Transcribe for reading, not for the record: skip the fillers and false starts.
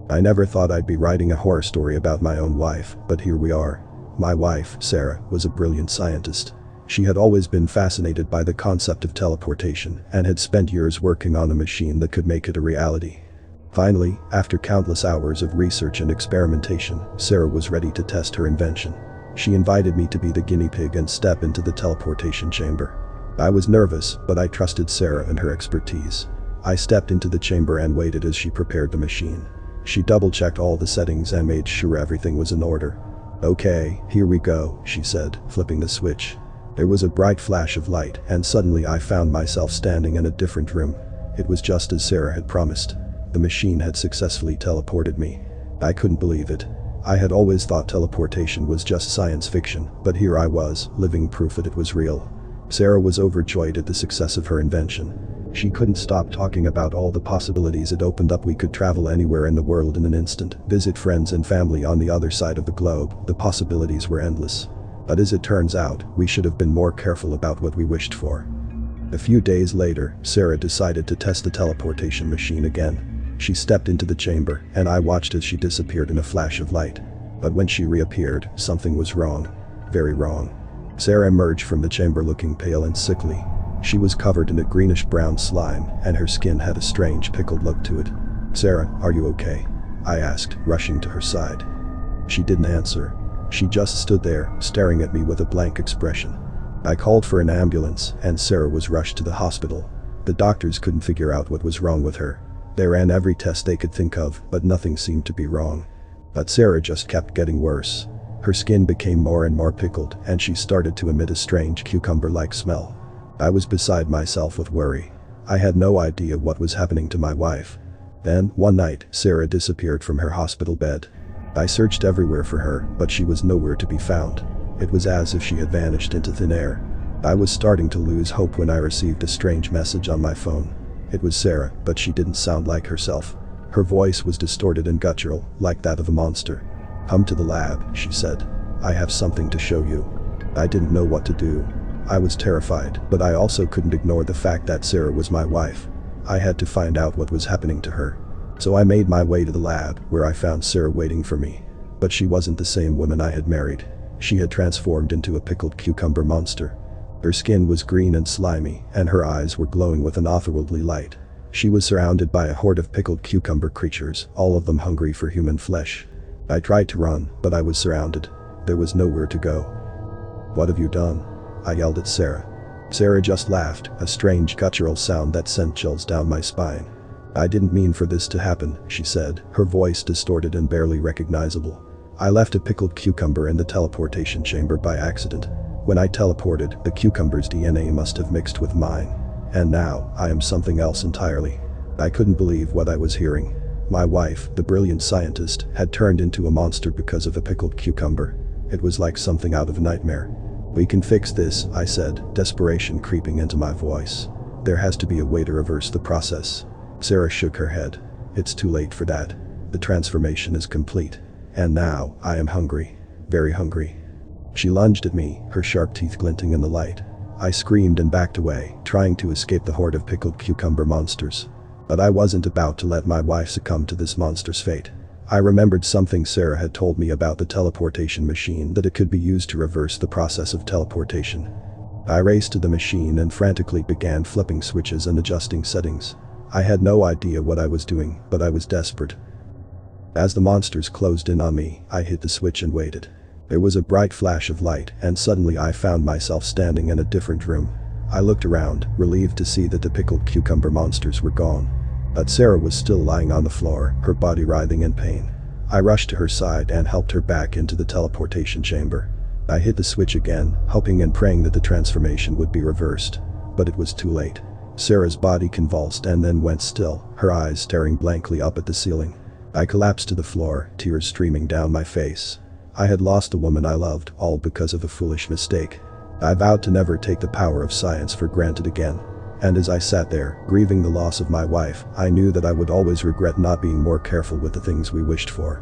I never thought I'd be writing a horror story about my own wife, but here we are. My wife, Sarah, was a brilliant scientist. She had always been fascinated by the concept of teleportation and had spent years working on a machine that could make it a reality. Finally, after countless hours of research and experimentation, Sarah was ready to test her invention. She invited me to be the guinea pig and step into the teleportation chamber. I was nervous, but I trusted Sarah and her expertise. I stepped into the chamber and waited as she prepared the machine. She double-checked all the settings and made sure everything was in order. "Okay, here we go," she said, flipping the switch. There was a bright flash of light, and suddenly I found myself standing in a different room. It was just as Sarah had promised. The machine had successfully teleported me. I couldn't believe it. I had always thought teleportation was just science fiction, but here I was, living proof that it was real. Sarah was overjoyed at the success of her invention. She couldn't stop talking about all the possibilities it opened up. We could travel anywhere in the world in an instant, visit friends and family on the other side of the globe. The possibilities were endless. But as it turns out, we should have been more careful about what we wished for. A few days later, Sarah decided to test the teleportation machine again. She stepped into the chamber, and I watched as she disappeared in a flash of light. But when she reappeared, something was wrong. Very wrong. Sarah emerged from the chamber looking pale and sickly. She was covered in a greenish-brown slime, and her skin had a strange pickled look to it. "Sarah, are you okay?" I asked, rushing to her side. She didn't answer. She just stood there, staring at me with a blank expression. I called for an ambulance, and Sarah was rushed to the hospital. The doctors couldn't figure out what was wrong with her. They ran every test they could think of, but nothing seemed to be wrong. But Sarah just kept getting worse. Her skin became more and more pickled, and she started to emit a strange cucumber-like smell. I was beside myself with worry. I had no idea what was happening to my wife. Then, one night, Sarah disappeared from her hospital bed. I searched everywhere for her, but she was nowhere to be found. It was as if she had vanished into thin air. I was starting to lose hope when I received a strange message on my phone. It was Sarah, but she didn't sound like herself. Her voice was distorted and guttural, like that of a monster. "Come to the lab," she said. "I have something to show you." I didn't know what to do. I was terrified, but I also couldn't ignore the fact that Sarah was my wife. I had to find out what was happening to her. So I made my way to the lab, where I found Sarah waiting for me. But she wasn't the same woman I had married. She had transformed into a pickled cucumber monster. Her skin was green and slimy, and her eyes were glowing with an otherworldly light. She was surrounded by a horde of pickled cucumber creatures, all of them hungry for human flesh. I tried to run, but I was surrounded. There was nowhere to go. "What have you done?" I yelled at Sarah. Sarah just laughed, a strange guttural sound that sent chills down my spine. "I didn't mean for this to happen," she said, her voice distorted and barely recognizable. "I left a pickled cucumber in the teleportation chamber by accident. When I teleported, the cucumber's DNA must have mixed with mine. And now, I am something else entirely." I couldn't believe what I was hearing. My wife, the brilliant scientist, had turned into a monster because of a pickled cucumber. It was like something out of a nightmare. "We can fix this," I said, desperation creeping into my voice. "There has to be a way to reverse the process." Sarah shook her head. "It's too late for that. The transformation is complete. And now, I am hungry. Very hungry." She lunged at me, her sharp teeth glinting in the light. I screamed and backed away, trying to escape the horde of pickled cucumber monsters. But I wasn't about to let my wife succumb to this monster's fate. I remembered something Sarah had told me about the teleportation machine, that it could be used to reverse the process of teleportation. I raced to the machine and frantically began flipping switches and adjusting settings. I had no idea what I was doing, but I was desperate. As the monsters closed in on me, I hit the switch and waited. There was a bright flash of light, and suddenly I found myself standing in a different room. I looked around, relieved to see that the pickled cucumber monsters were gone. But Sarah was still lying on the floor, her body writhing in pain. I rushed to her side and helped her back into the teleportation chamber. I hit the switch again, hoping and praying that the transformation would be reversed. But it was too late. Sarah's body convulsed and then went still, her eyes staring blankly up at the ceiling. I collapsed to the floor, tears streaming down my face. I had lost the woman I loved, all because of a foolish mistake. I vowed to never take the power of science for granted again. And as I sat there, grieving the loss of my wife, I knew that I would always regret not being more careful with the things we wished for.